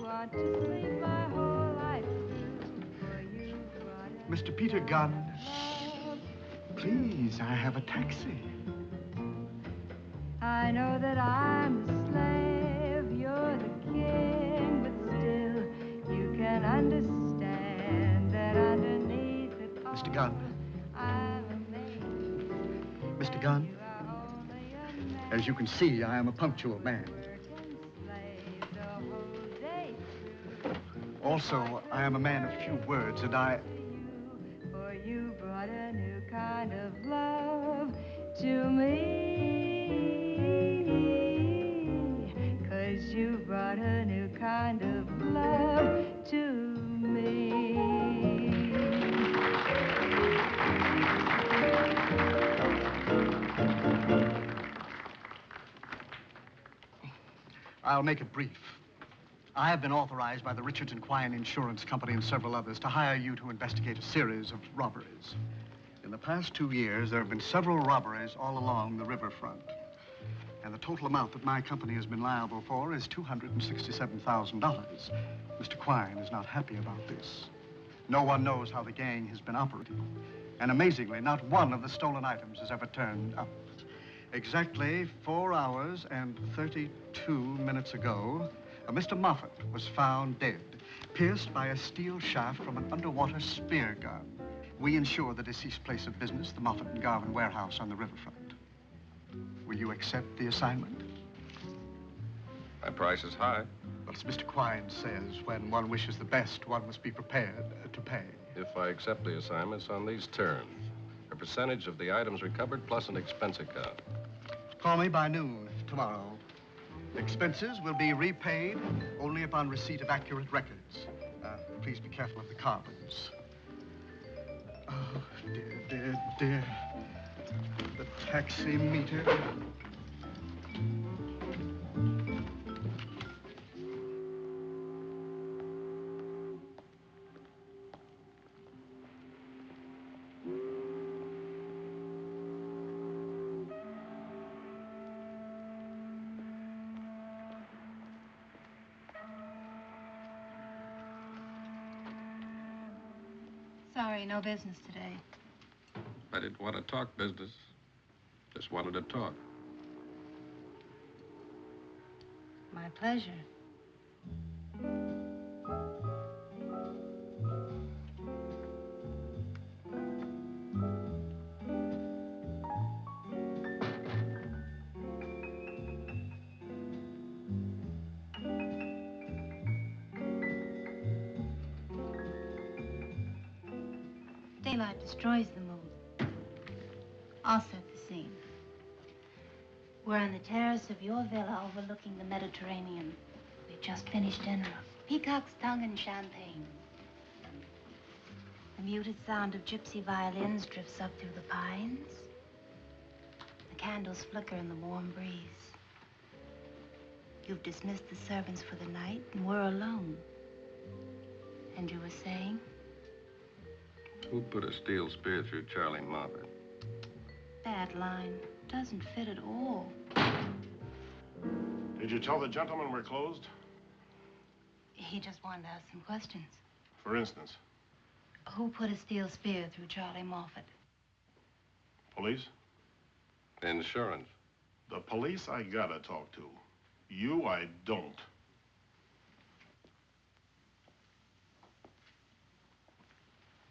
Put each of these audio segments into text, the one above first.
want to sleep my whole life through, for you brought a Mr. Peter Gunn, love. please, I have a taxi. I know that I'm the slave, you're the king, but still you can understand that underneath it all, Mr. Gunn. I'm amazed. Mr. Gunn, You are only a man. as you can see, I am a punctual man. Work and slave the whole day through. Also, I am a man of few words, and I... For you brought a new kind of love to me. 'Cause you brought a new kind of love to me. I'll make it brief. I have been authorized by the Richards and Quine Insurance Company and several others to hire you to investigate a series of robberies. In the past 2 years, there have been several robberies all along the riverfront. And the total amount that my company has been liable for is $267,000. Mr. Quine is not happy about this. No one knows how the gang has been operating. And amazingly, not one of the stolen items has ever turned up. Exactly 4 hours and 32 minutes ago, Mr. Moffat was found dead, pierced by a steel shaft from an underwater spear gun. We insure the deceased place of business, the Moffat and Garvin warehouse on the riverfront. Will you accept the assignment? My price is high. Well, as Mr. Quine says, when one wishes the best, one must be prepared to pay. If I accept the assignments on these terms, a percentage of the items recovered plus an expense account. Call me by noon tomorrow. Expenses will be repaid only upon receipt of accurate records. Please be careful of the carbons. Oh, dear, dear, dear. The taxi meter. Sorry, no business today. I didn't want to talk business. Just wanted to talk. My pleasure. Daylight destroys the mood. I'll set the scene. We're on the terrace of your villa overlooking the Mediterranean. We've just finished dinner. Peacock's tongue and champagne. The muted sound of gypsy violins drifts up through the pines. The candles flicker in the warm breeze. You've dismissed the servants for the night, and we're alone. And you were saying? Who put a steel spear through Charlie Moffat? Bad line. Doesn't fit at all. Did you tell the gentleman we're closed? He just wanted to ask some questions. For instance? Who put a steel spear through Charlie Moffat? Police? Insurance. The police I gotta talk to. You, I don't.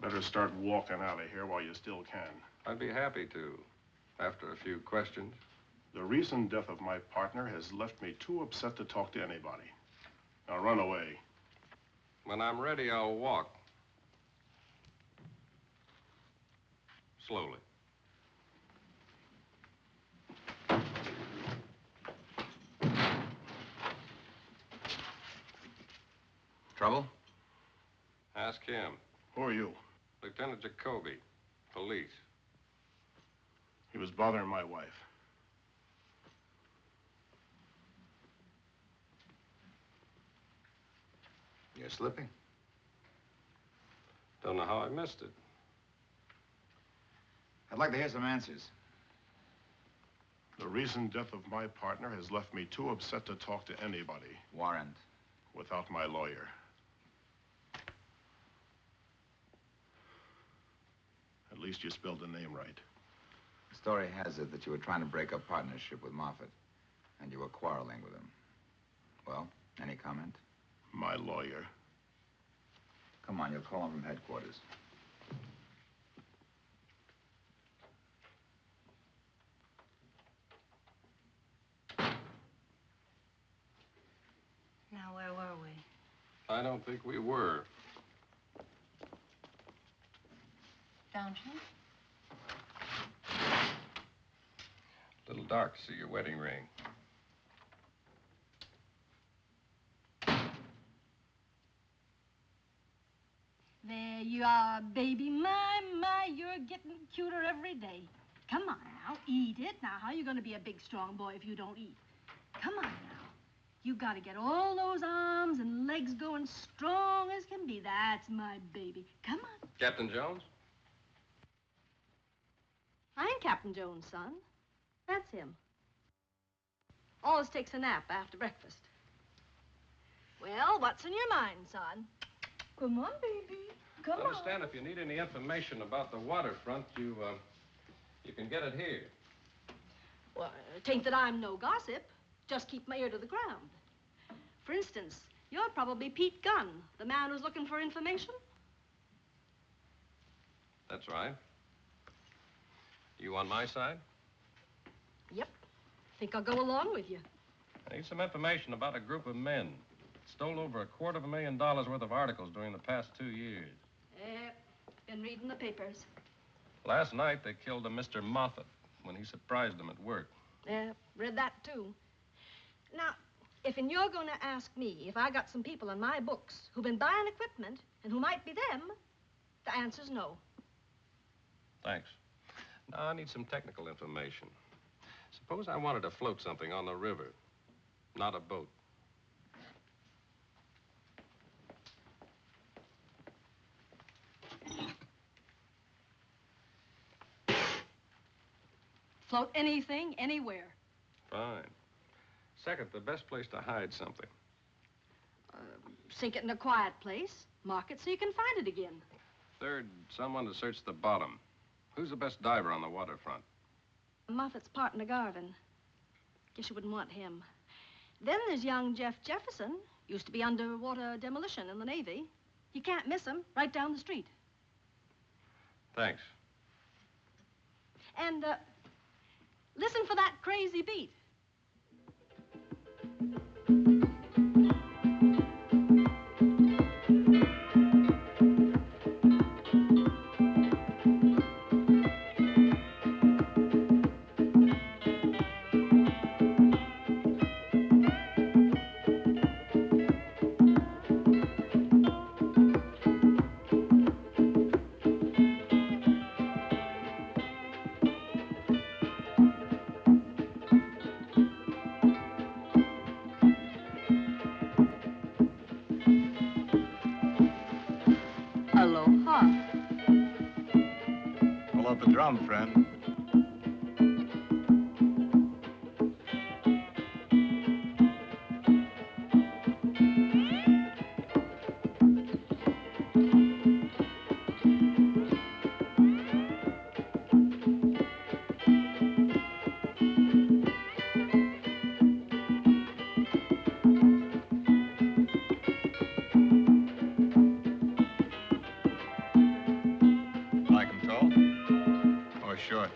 Better start walking out of here while you still can. I'd be happy to, after a few questions. The recent death of my partner has left me too upset to talk to anybody. Now run away. When I'm ready, I'll walk. Slowly. Trouble? Ask him. Who are you? Lieutenant Jacoby, police. He was bothering my wife. You're slipping? Don't know how I missed it. I'd like to hear some answers. The recent death of my partner has left me too upset to talk to anybody. Warrant. without my lawyer. At least you spelled the name right. The story has it that you were trying to break up partnership with Moffat, and you were quarreling with him. Well, any comment? My lawyer. Come on, you'll call him from headquarters. Now, where were we? I don't think we were. Don't you? A little dark to see your wedding ring. There you are, baby. My, you're getting cuter every day. Come on now, eat it. Now, how are you going to be a big, strong boy if you don't eat? Come on now. You got to get all those arms and legs going strong as can be. That's my baby. Come on. Captain Jones? I ain't Captain Jones' son. That's him. Always takes a nap after breakfast. Well, what's in your mind, son? Come on, baby. Come on. Understand, if you need any information about the waterfront, you can get it here. Well, it ain't that I'm no gossip. Just keep my ear to the ground. For instance, you're probably Pete Gunn, the man who's looking for information. That's right. You on my side? Yep. Think I'll go along with you. I need some information about a group of men. Stole over $250,000 worth of articles during the past 2 years. Been reading the papers. Last night, they killed a Mr. Moffat when he surprised them at work. Read that, too. Now, if you're going to ask me if I got some people in my books who've been buying equipment and who might be them, the answer's no. Thanks. Now, I need some technical information. Suppose I wanted to float something on the river, not a boat. Float anything, anywhere. Fine. Second, the best place to hide something. Sink it in a quiet place. Mark it so you can find it again. Third, someone to search the bottom. Who's the best diver on the waterfront? Moffat's partner, Garvin. Guess you wouldn't want him. Then there's young Jeff Jefferson. Used to be underwater demolition in the Navy. You can't miss him, right down the street. Thanks. And, listen for that crazy beat. Pull up the drum, friend. Short.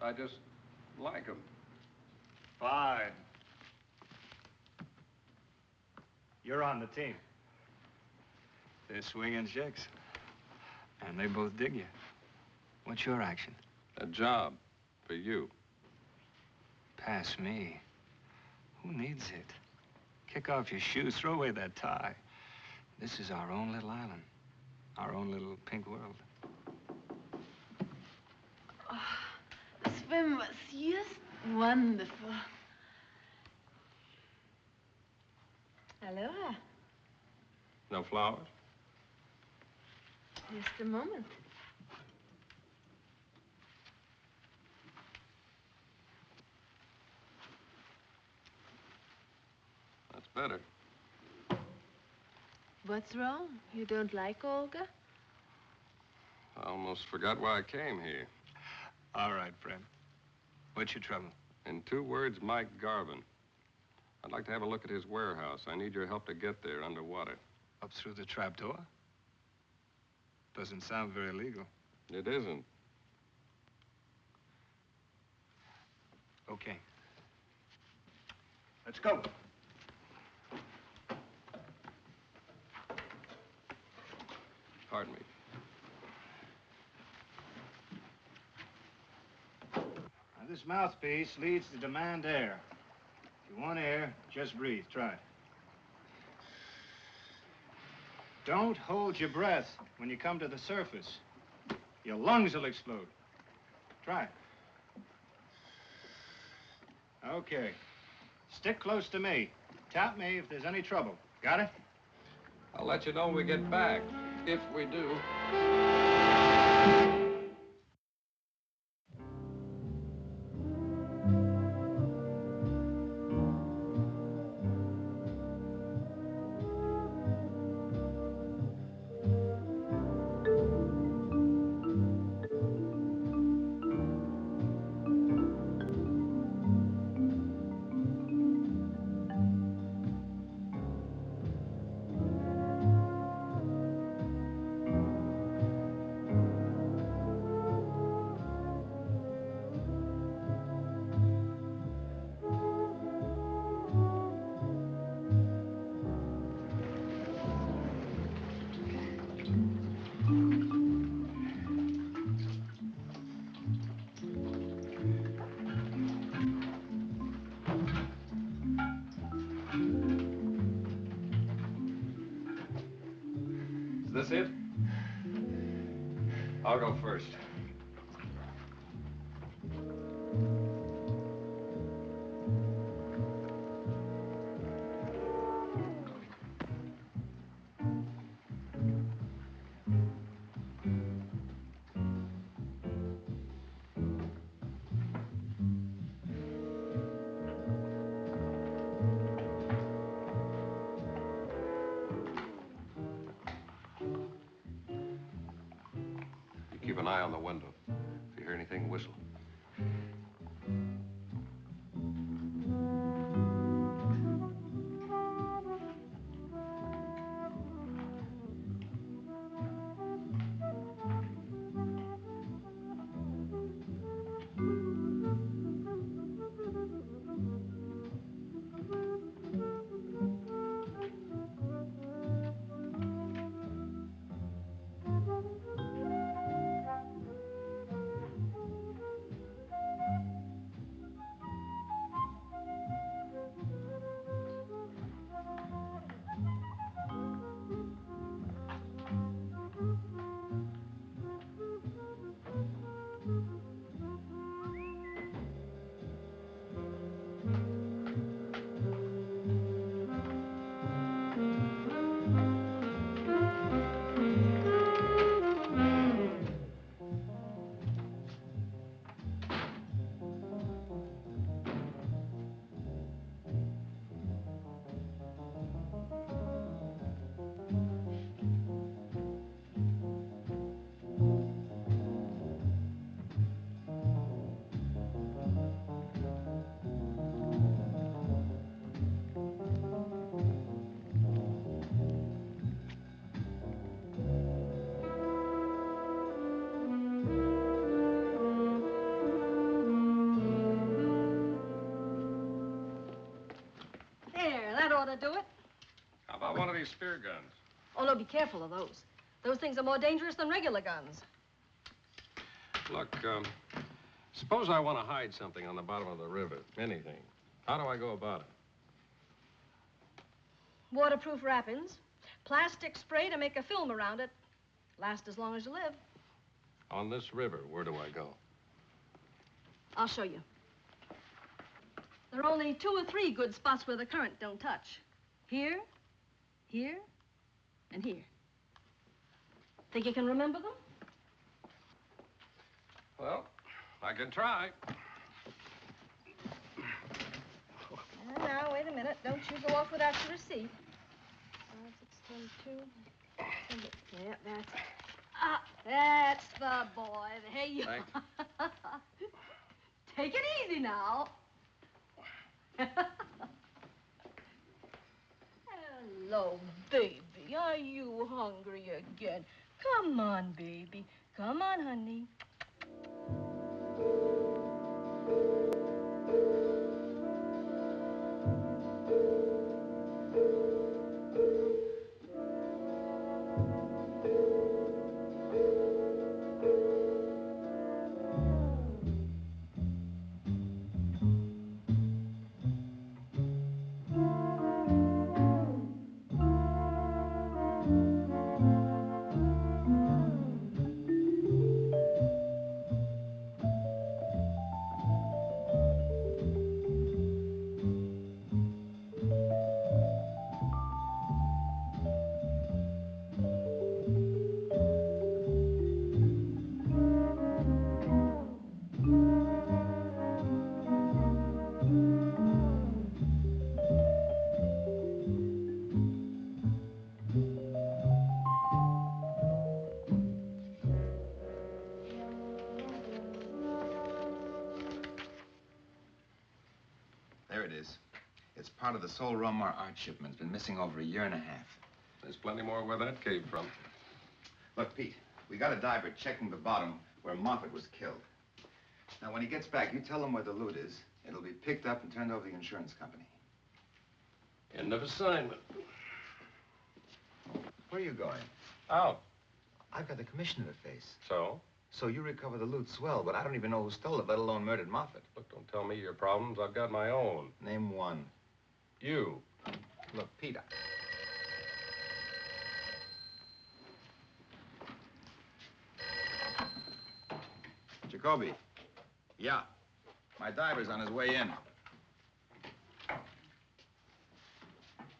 I just like them. Fine. You're on the team. They're swinging chicks. And they both dig you. What's your action? A job for you. Pass me. Who needs it? Kick off your shoes, throw away that tie. This is our own little island. Our own little pink world. The swim was just wonderful. Aloha. No flowers? Just a moment. better. What's wrong? You don't like Olga? I almost forgot why I came here. All right, friend. What's your trouble? In 2 words, Mike Garvin. I'd like to have a look at his warehouse. I need your help to get there underwater. Up through the trap door? Doesn't sound very legal. It isn't. Okay. Let's go. Pardon me. Now, this mouthpiece leads to demand air. If you want air, just breathe. Try it. Don't hold your breath when you come to the surface. Your lungs will explode. Try it. Okay. Stick close to me. Tap me if there's any trouble. Got it? I'll let you know when we get back, if we do. Is this it? I'll go first. Keep an eye on the window. If you hear anything, whistle. That ought to do it. How about one of these spear guns? Oh, no, be careful of those. Those things are more dangerous than regular guns. Look, suppose I want to hide something on the bottom of the river. Anything. How do I go about it? Waterproof wrappings, plastic spray to make a film around it. Last as long as you live. On this river, where do I go? I'll show you. There are only 2 or 3 good spots where the current don't touch. Here, here, and here. Think you can remember them? Well, I can try. Now, wait a minute. Don't you go off without your receipt. 5, 6, 10, 2. Yeah, that's it. Ah, that's the boy. There you are. Take it easy now. Hello, baby. Are you hungry again? Come on, baby. Come on, honey. There it is. It's part of the Sol Romar art shipment. It's been missing over a year and a half. There's plenty more where that came from. Look, Pete, we got a diver checking the bottom where Moffat was killed. Now, when he gets back, you tell him where the loot is. It'll be picked up and turned over to the insurance company. End of assignment. Where are you going? Out. I've got the commissioner to face. So? So you recover the loot, swell, but I don't even know who stole it, let alone murdered Moffat. Look, don't tell me your problems. I've got my own. Name one. You. Look, Peter. Jacoby. Yeah. My diver's on his way in.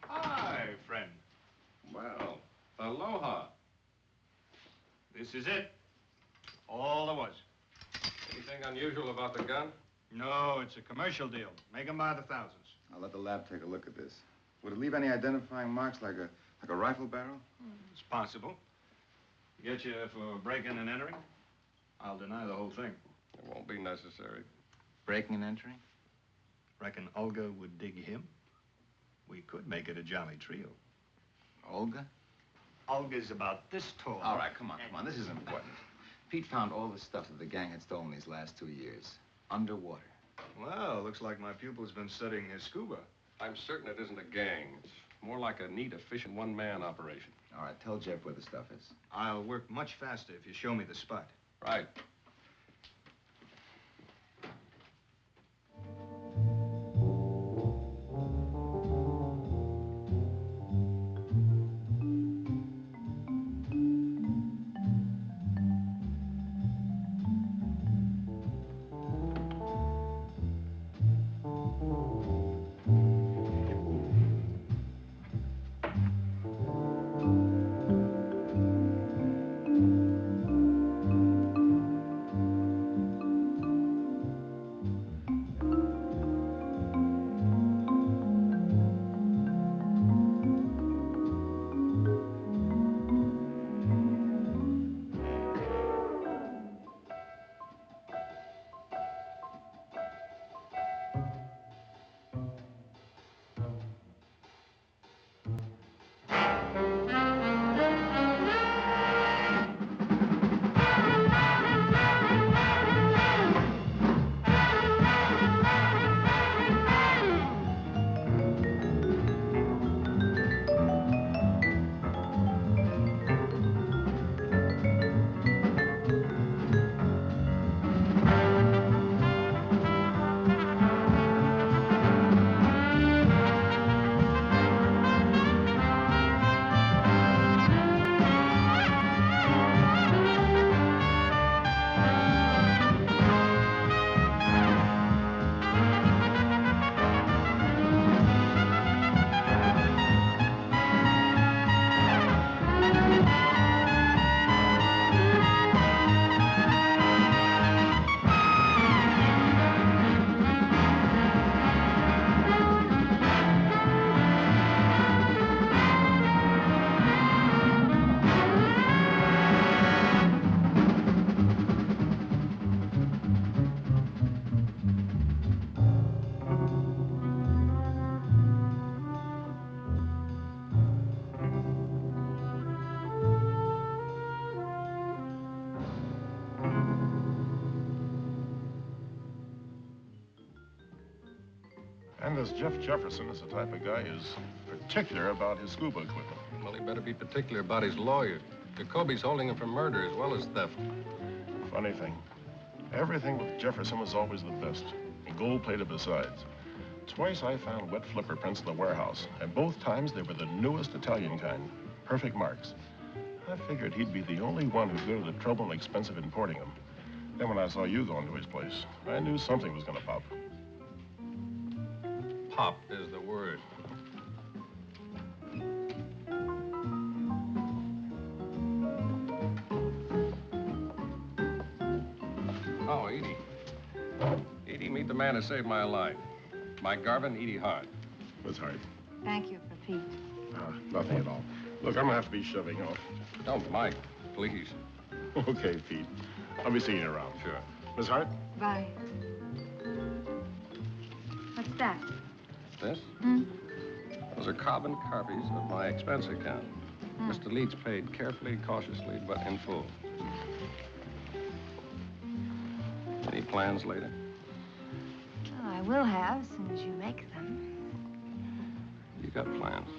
Hi, friend. Well, aloha. This is it. All there was. Anything unusual about the gun? No, it's a commercial deal. Make 'em by the thousands. I'll let the lab take a look at this. Would it leave any identifying marks like a rifle barrel? It's possible. Get you for breaking and entering? I'll deny the whole thing. It won't be necessary. Breaking and entering? Reckon Olga would dig him? We could make it a jolly trio. Olga? Olga's about this tall. All right, come on. This is important. Pete found all the stuff that the gang had stolen these last 2 years. Underwater. Well, looks like my pupil's been studying his scuba. I'm certain it isn't a gang. It's more like a neat, efficient one-man operation. All right, tell Jeff where the stuff is. I'll work much faster if you show me the spot. Right. And this Jeff Jefferson is the type of guy who's particular about his scuba equipment. Well, he better be particular about his lawyer. Jacoby's holding him for murder as well as theft. Funny thing, everything with Jefferson was always the best, and gold-plated besides. Twice I found wet flipper prints in the warehouse, and both times they were the newest Italian kind, perfect marks. I figured he'd be the only one who'd go to the trouble and expense of importing them. Then when I saw you going to his place, I knew something was gonna pop. Pop is the word. Oh, Edie. Edie, meet the man who saved my life. Mike Garvin, Edie Hart. Miss Hart. Thank you for Pete. Nothing at all. Look, I'm gonna have to be shoving off. Don't, Mike, please. Okay, Pete. I'll be seeing you around. Sure. Miss Hart? Bye. What's that? This? Hmm? Those are carbon copies of my expense account. Mr. Leeds paid carefully, cautiously, but in full. Any plans later? Well, I will have as soon as you make them. You got plans?